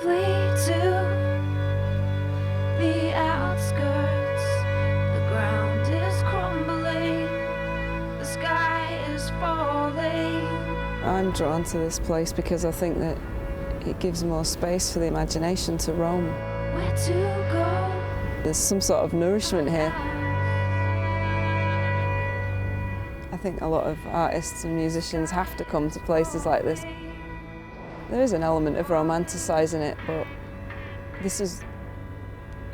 flee to the outskirts. The ground is crumbling, the sky is falling. I'm drawn to this place because I think that it gives more space for the imagination to roam. Where to go? There's some sort of nourishment here. I think a lot of artists and musicians have to come to places like this. There is an element of romanticising it, but this is,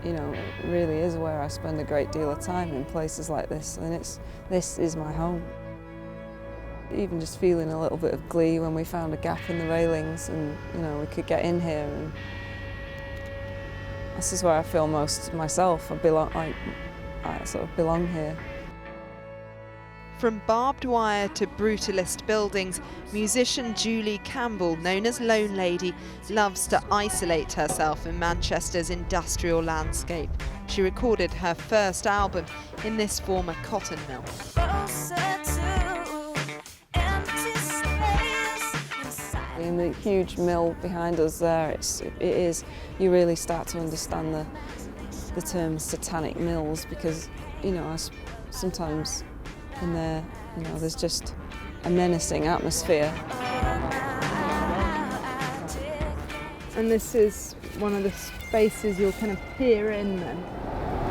you know, it really is where I spend a great deal of time, in places like this, and this is my home. Even just feeling a little bit of glee when we found a gap in the railings and, you know, we could get in here, and this is where I feel most myself. I sort of belong here. From barbed wire to brutalist buildings, musician Julie Campbell, known as LoneLady, loves to isolate herself in Manchester's industrial landscape. She recorded her first album in this former cotton mill. In the huge mill behind us there, you really start to understand the term satanic mills, because, you know, sometimes in there, you know, there's just a menacing atmosphere. And this is one of the spaces you'll kind of peer in then?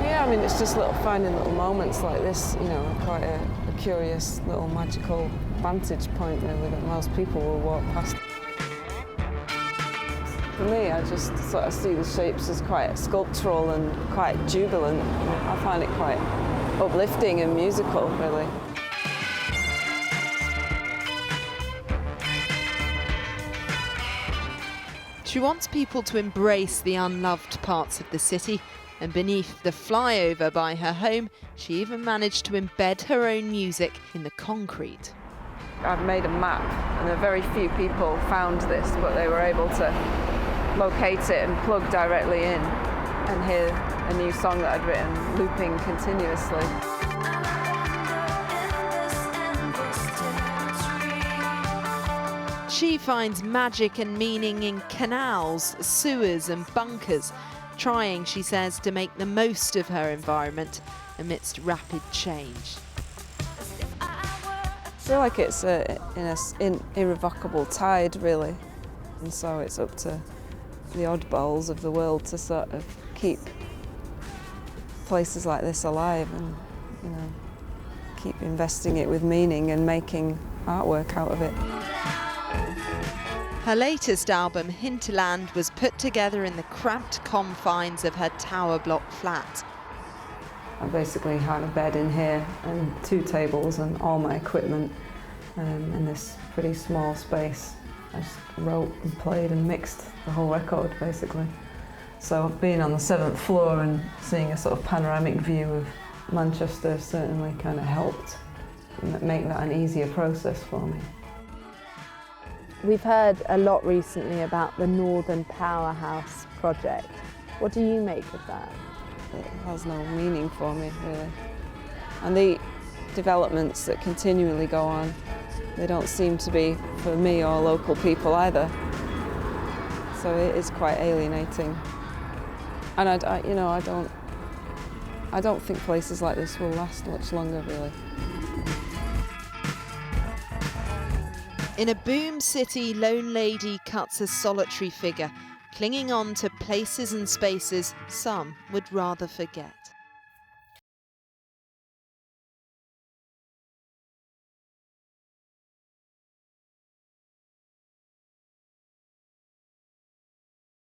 Yeah, I mean, it's just finding little moments like this, you know, quite a curious little magical vantage point really that most people will walk past. For me, I just sort of see the shapes as quite sculptural and quite jubilant. I find it quite uplifting and musical, really. She wants people to embrace the unloved parts of the city, and beneath the flyover by her home, she even managed to embed her own music in the concrete. I've made a map, and very few people found this, but they were able to locate it and plug directly in and hear a new song that I'd written looping continuously. She finds magic and meaning in canals, sewers and bunkers, trying, she says, to make the most of her environment amidst rapid change. I feel like it's an irrevocable tide, really, and so it's up to the oddballs of the world to sort of keep places like this alive and, you know, keep investing it with meaning and making artwork out of it. Her latest album, Hinterland, was put together in the cramped confines of her tower block flat. I basically had a bed in here and 2 tables and all my equipment in this pretty small space. I just wrote and played and mixed the whole record, basically. So being on the 7th floor and seeing a sort of panoramic view of Manchester certainly kind of helped make that an easier process for me. We've heard a lot recently about the Northern Powerhouse project. What do you make of that? It has no meaning for me, really. And the developments that continually go on, they don't seem to be for me or local people either. So it is quite alienating. And I don't think places like this will last much longer, really. In a boom city, LoneLady cuts a solitary figure, clinging on to places and spaces some would rather forget.